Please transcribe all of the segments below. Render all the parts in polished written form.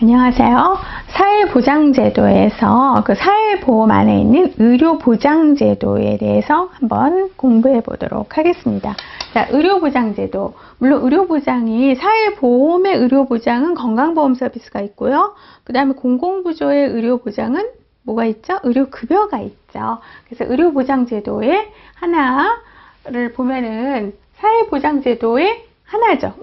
안녕하세요. 사회보장제도에서 그 사회보험 안에 있는 의료보장제도에 대해서 한번 공부해 보도록 하겠습니다. 자, 의료보장제도. 물론 의료보장이 사회보험의 의료보장은 건강보험 서비스가 있고요. 그 다음에 공공부조의 의료보장은 뭐가 있죠? 의료급여가 있죠. 그래서 의료보장제도의 하나를 보면은 사회보장제도의 하나죠.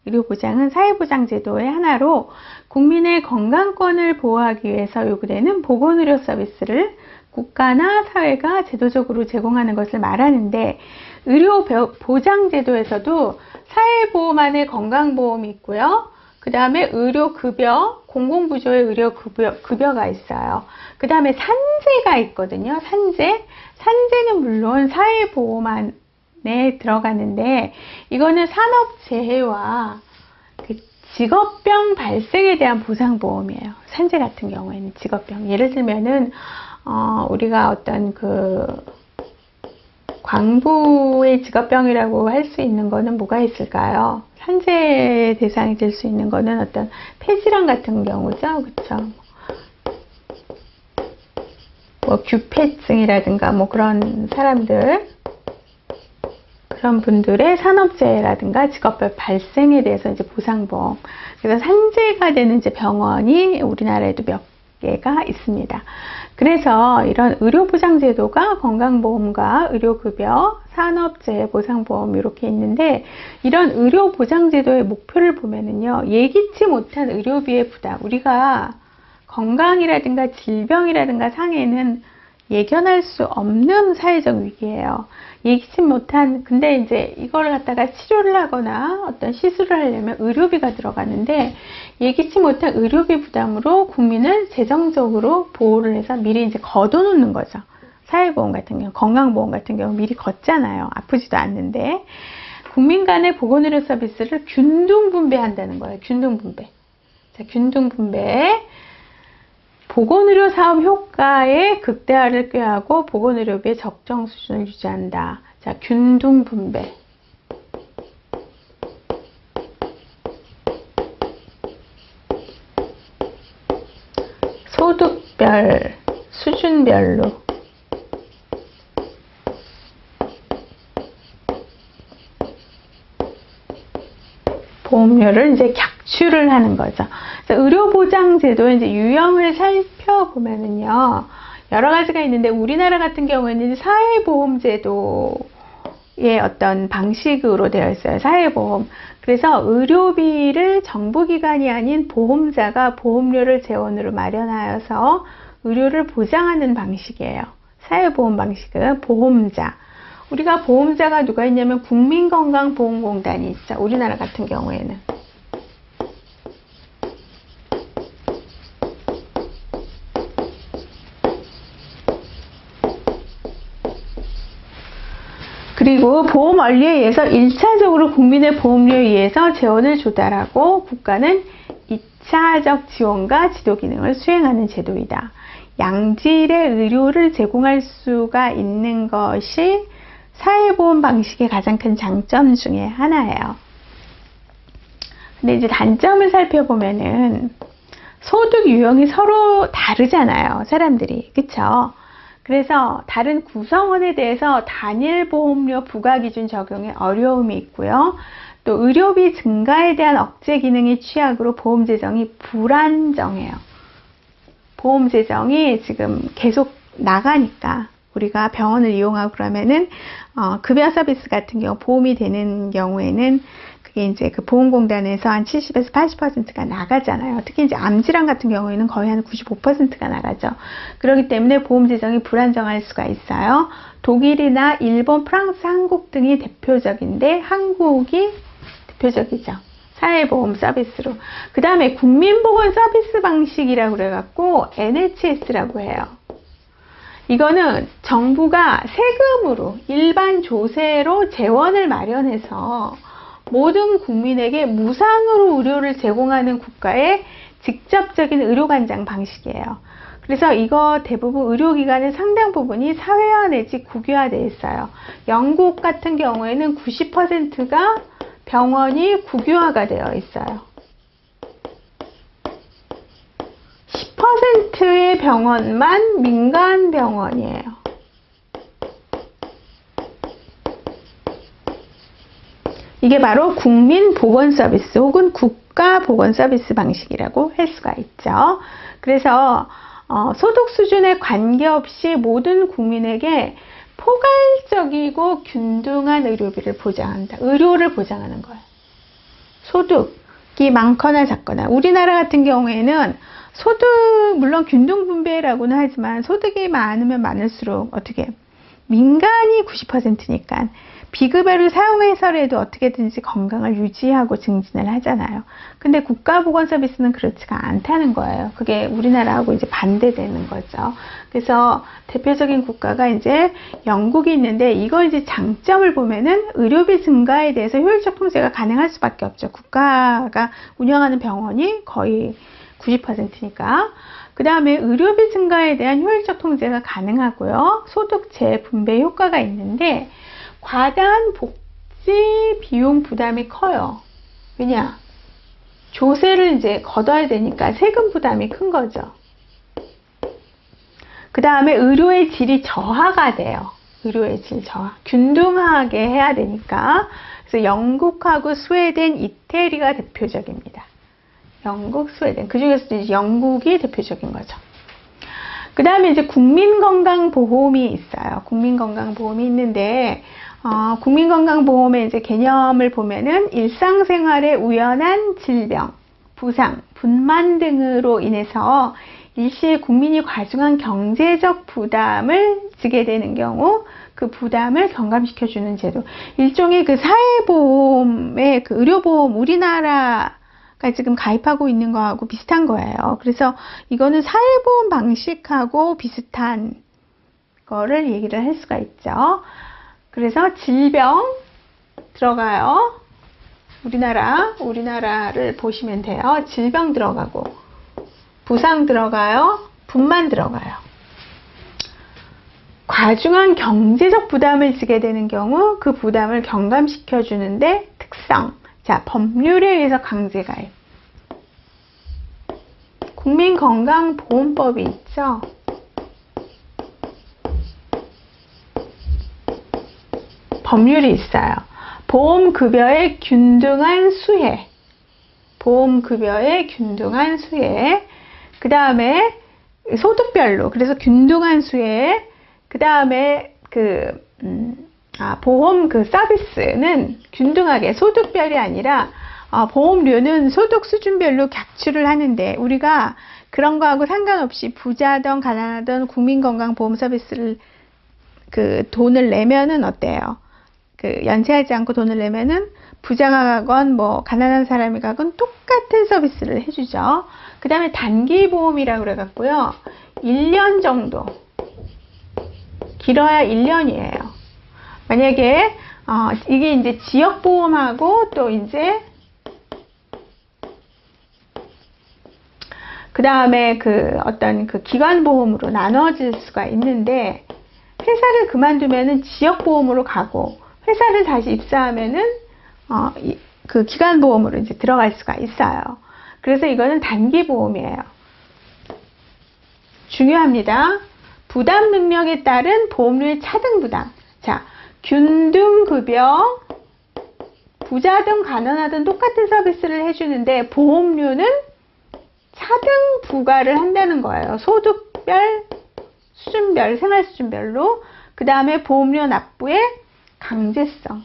의료보장은 사회보장제도의 하나로 국민의 건강권을 보호하기 위해서 요구되는 보건의료 서비스를 국가나 사회가 제도적으로 제공하는 것을 말하는데, 의료보장제도에서도 사회보험 안에 건강보험이 있고요. 그 다음에 의료급여, 공공부조의 의료급여가 있어요. 그 다음에 산재가 있거든요. 산재는 물론 사회보험 안에 들어가는데, 이거는 산업재해와 그 직업병 발생에 대한 보상보험이에요. 산재 같은 경우에는 직업병. 예를 들면은, 우리가 어떤 그 광부의 직업병이라고 할 수 있는 거는 뭐가 있을까요? 산재 대상이 될 수 있는 거는 어떤 폐질환 같은 경우죠. 그쵸? 뭐 규폐증이라든가 뭐 그런 사람들, 그런 분들의 산업재해라든가 직업별 발생에 대해서 이제 보상보험. 그래서 산재가 되는 이제 병원이 우리나라에도 몇 개가 있습니다. 그래서 이런 의료보장제도가 건강보험과 의료급여, 산업재해 보상보험 이렇게 있는데, 이런 의료보장제도의 목표를 보면은요, 예기치 못한 의료비의 부담. 우리가 건강이라든가 질병이라든가 상해는 예견할 수 없는 사회적 위기예요. 예기치 못한, 근데 이제 이걸 갖다가 치료를 하거나 어떤 시술을 하려면 의료비가 들어가는데, 예기치 못한 의료비 부담으로 국민을 재정적으로 보호를 해서 미리 이제 걷어놓는 거죠. 사회보험 같은 경우, 건강보험 같은 경우 미리 걷잖아요. 아프지도 않는데. 국민 간의 보건의료 서비스를 균등분배한다는 거예요. 균등분배. 자, 균등분배. 보건의료 사업 효과의 극대화를 꾀하고 보건의료비의 적정 수준을 유지한다. 자, 균등분배. 소득별, 수준별로 보험료를 이제 객출을 하는 거죠. 의료보장제도의 이제 유형을 살펴보면은요, 여러 가지가 있는데, 우리나라 같은 경우에는 사회보험제도의 어떤 방식으로 되어 있어요. 사회보험. 그래서 의료비를 정부기관이 아닌 보험자가 보험료를 재원으로 마련하여서 의료를 보장하는 방식이에요. 사회보험 방식은 보험자. 우리가 보험자가 누가 있냐면 국민건강보험공단이 있죠. 우리나라 같은 경우에는. 그리고 보험원리에 의해서 1차적으로 국민의 보험료에 의해서 재원을 조달하고 국가는 2차적 지원과 지도 기능을 수행하는 제도이다. 양질의 의료를 제공할 수가 있는 것이 사회보험 방식의 가장 큰 장점 중에 하나예요. 근데 이제 단점을 살펴보면은 소득 유형이 서로 다르잖아요. 사람들이. 그쵸? 그래서 다른 구성원에 대해서 단일 보험료 부과 기준 적용에 어려움이 있고요. 또 의료비 증가에 대한 억제 기능의 취약으로 보험 재정이 불안정해요. 보험 재정이 지금 계속 나가니까 우리가 병원을 이용하고 그러면은 급여 서비스 같은 경우 보험이 되는 경우에는 그게 이제 그 보험공단에서 한 70에서 80%가 나가잖아요. 특히 이제 암질환 같은 경우에는 거의 한 95%가 나가죠. 그렇기 때문에 보험 재정이 불안정할 수가 있어요. 독일이나 일본, 프랑스, 한국 등이 대표적인데 한국이 대표적이죠. 사회보험 서비스로. 그 다음에 국민보건 서비스 방식이라고 그래갖고 NHS라고 해요. 이거는 정부가 세금으로 일반 조세로 재원을 마련해서 모든 국민에게 무상으로 의료를 제공하는 국가의 직접적인 의료관장 방식이에요. 그래서 이거 대부분 의료기관의 상당 부분이 사회화 내지 국유화되어 있어요. 영국 같은 경우에는 90%가 병원이 국유화가 되어 있어요. 10%의 병원만 민간 병원이에요. 이게 바로 국민보건서비스 혹은 국가보건서비스 방식이라고 할 수가 있죠. 그래서 소득 수준에 관계없이 모든 국민에게 포괄적이고 균등한 의료비를 보장한다. 의료를 보장하는 거예요. 소득이 많거나 작거나. 우리나라 같은 경우에는 소득, 물론 균등분배라고는 하지만 소득이 많으면 많을수록 어떻게 민간이 90%니까 비급여를 사용해서라도 어떻게든지 건강을 유지하고 증진을 하잖아요. 근데 국가보건서비스는 그렇지가 않다는 거예요. 그게 우리나라하고 이제 반대되는 거죠. 그래서 대표적인 국가가 이제 영국이 있는데, 이거 이제 장점을 보면은 의료비 증가에 대해서 효율적 통제가 가능할 수밖에 없죠. 국가가 운영하는 병원이 거의 90%니까. 그 다음에 의료비 증가에 대한 효율적 통제가 가능하고요. 소득 재분배 효과가 있는데, 과다한 복지 비용 부담이 커요. 왜냐? 조세를 이제 걷어야 되니까 세금 부담이 큰 거죠. 그 다음에 의료의 질이 저하가 돼요. 의료의 질 저하. 균등하게 해야 되니까. 그래서 영국하고 스웨덴, 이태리가 대표적입니다. 영국, 스웨덴. 그 중에서도 이제 영국이 대표적인 거죠. 그 다음에 이제 국민건강보험이 있어요. 국민건강보험이 있는데, 국민건강보험의 이제 개념을 보면은 일상생활에 우연한 질병, 부상, 분만 등으로 인해서 일시에 국민이 과중한 경제적 부담을 지게 되는 경우 그 부담을 경감시켜주는 제도. 일종의 그 사회보험의 그 의료보험, 우리나라가 지금 가입하고 있는 거하고 비슷한 거예요. 그래서 이거는 사회보험 방식하고 비슷한 거를 얘기를 할 수가 있죠. 그래서 질병 들어가요. 우리나라를 보시면 돼요. 질병 들어가고, 부상 들어가요. 분만 들어가요. 과중한 경제적 부담을 지게 되는 경우 그 부담을 경감시켜 주는데 특성. 자, 법률에 의해서 강제 가입. 국민건강보험법이 있죠. 법률이 있어요. 보험급여의 균등한 수혜. 보험급여의 균등한 수혜. 그 다음에 소득별로. 그래서 균등한 수혜. 그 다음에 보험 그 서비스는 균등하게 소득별이 아니라 보험료는 소득 수준별로 객출을 하는데, 우리가 그런 거하고 상관없이 부자든 가난하든 국민건강보험 서비스를 그 돈을 내면은 어때요? 그 연체하지 않고 돈을 내면은 부자가 가건 뭐 가난한 사람이 가건 똑같은 서비스를 해주죠. 그 다음에 단기보험이라고 그래갖고요. 1년 정도. 길어야 1년이에요. 만약에 이게 이제 지역보험하고 또 이제 그 다음에 어떤 기관보험으로 나눠질 수가 있는데, 회사를 그만두면은 지역보험으로 가고, 회사를 다시 입사하면은 그 기관보험으로 이제 들어갈 수가 있어요. 그래서 이거는 단기보험이에요. 중요합니다. 부담 능력에 따른 보험료의 차등 부담. 자, 균등급여, 부자든 가난하든 똑같은 서비스를 해주는데 보험료는 차등 부과를 한다는 거예요. 소득별, 수준별, 생활 수준별로. 그 다음에 보험료 납부의 강제성.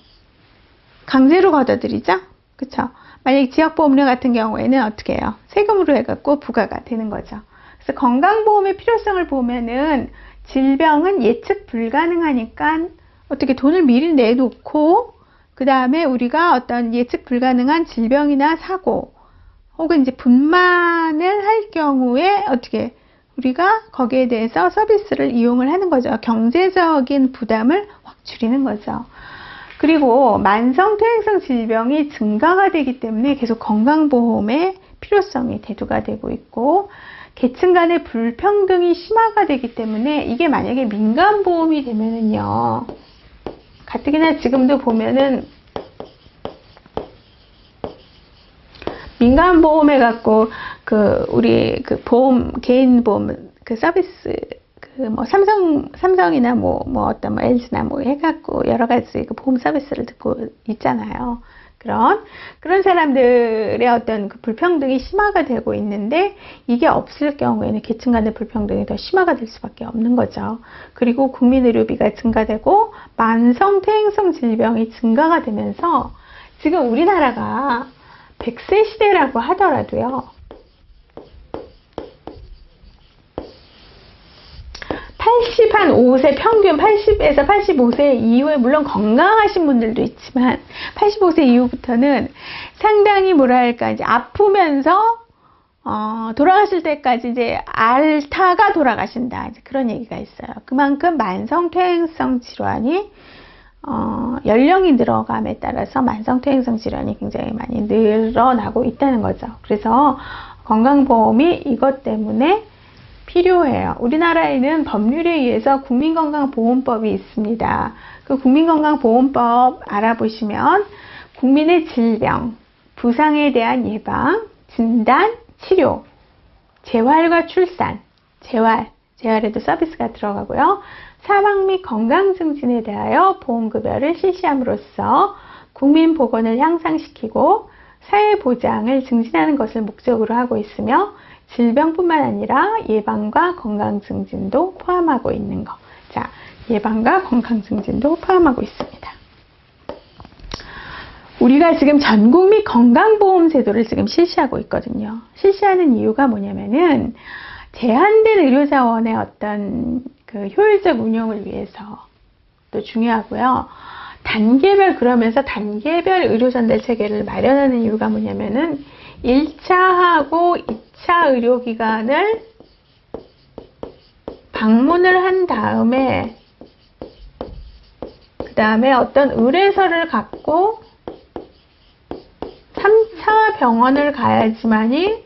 강제로 걷어들이죠? 그쵸? 만약 지역보험료 같은 경우에는 어떻게 해요? 세금으로 해갖고 부과가 되는 거죠. 그래서 건강보험의 필요성을 보면은 질병은 예측 불가능하니까 어떻게 돈을 미리 내놓고, 그 다음에 우리가 어떤 예측 불가능한 질병이나 사고 혹은 이제 분만을 할 경우에 어떻게 우리가 거기에 대해서 서비스를 이용을 하는 거죠. 경제적인 부담을 확 줄이는 거죠. 그리고 만성 퇴행성 질병이 증가가 되기 때문에 계속 건강보험의 필요성이 대두가 되고 있고, 계층 간의 불평등이 심화가 되기 때문에 이게 만약에 민간보험이 되면은요, 가뜩이나 지금도 보면은 민간보험 해갖고 우리 보험, 개인 보험 서비스 뭐 삼성이나 어떤 LG나 해갖고 여러 가지 보험 서비스를 듣고 있잖아요. 그런 사람들의 어떤 불평등이 심화가 되고 있는데, 이게 없을 경우에는 계층 간의 불평등이 더 심화가 될 수밖에 없는 거죠. 그리고 국민의료비가 증가되고 만성 퇴행성 질병이 증가가 되면서, 지금 우리나라가 100세 시대라고 하더라도요, 85세 평균 80에서 85세 이후에 물론 건강하신 분들도 있지만 85세 이후부터는 상당히 뭐랄까 이제 아프면서 돌아가실 때까지 이제 앓다가 돌아가신다, 이제 그런 얘기가 있어요. 그만큼 만성 퇴행성 질환이 연령이 늘어감에 따라서 만성 퇴행성 질환이 굉장히 많이 늘어나고 있다는 거죠. 그래서 건강보험이 이것 때문에 필요해요. 우리나라에는 법률에 의해서 국민건강보험법이 있습니다. 그 국민건강보험법 알아보시면 국민의 질병, 부상에 대한 예방, 진단, 치료, 재활과 출산, 재활에도 서비스가 들어가고요. 사망 및 건강 증진에 대하여 보험급여를 실시함으로써 국민 보건을 향상시키고 사회 보장을 증진하는 것을 목적으로 하고 있으며, 질병뿐만 아니라 예방과 건강 증진도 포함하고 있는 거. 자, 예방과 건강 증진도 포함하고 있습니다. 우리가 지금 전국민 건강보험 제도를 지금 실시하고 있거든요. 실시하는 이유가 뭐냐면은 제한된 의료자원의 어떤 효율적 운영을 위해서 또 중요하고요. 그러면서 단계별 의료 전달 체계를 마련하는 이유가 뭐냐면은 1차하고 2차 의료기관을 방문을 한 다음에 그 다음에 어떤 의뢰서를 갖고 3차 병원을 가야지만이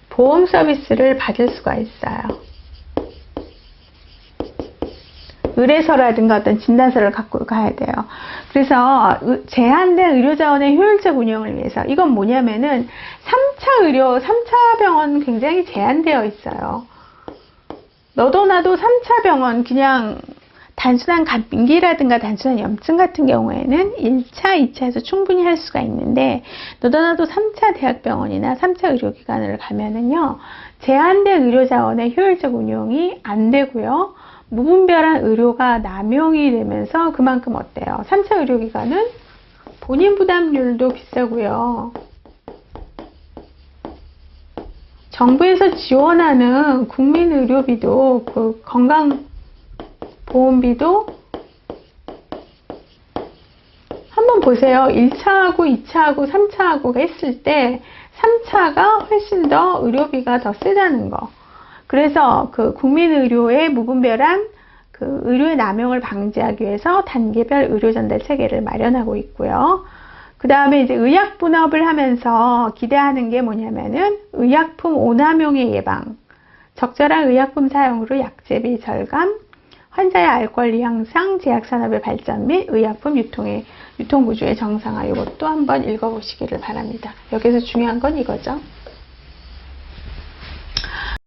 보험 서비스를 받을 수가 있어요. 의뢰서라든가 어떤 진단서를 갖고 가야 돼요. 그래서 제한된 의료자원의 효율적 운영을 위해서, 이건 뭐냐면은 3차 병원 굉장히 제한되어 있어요. 너도 나도 3차 병원, 그냥 단순한 감기라든가 단순한 염증 같은 경우에는 1차, 2차에서 충분히 할 수가 있는데, 너도 나도 3차 대학병원이나 3차 의료기관을 가면은요, 제한된 의료자원의 효율적 운용이 안 되고요. 무분별한 의료가 남용이 되면서 그만큼 어때요? 3차 의료기관은 본인 부담률도 비싸고요. 정부에서 지원하는 국민의료비도, 건강보험비도 한번 보세요. 1차하고 2차하고 3차하고 했을 때 3차가 훨씬 더 의료비가 더 세다는 거. 그래서 국민의료의 무분별한 의료의 남용을 방지하기 위해서 단계별 의료 전달 체계를 마련하고 있고요. 그 다음에 이제 의약 분업을 하면서 기대하는 게 뭐냐면은 의약품 오남용의 예방, 적절한 의약품 사용으로 약제비 절감, 환자의 알 권리 향상, 제약산업의 발전 및 의약품 유통 구조의 정상화, 이것도 한번 읽어보시기를 바랍니다. 여기서 중요한 건 이거죠.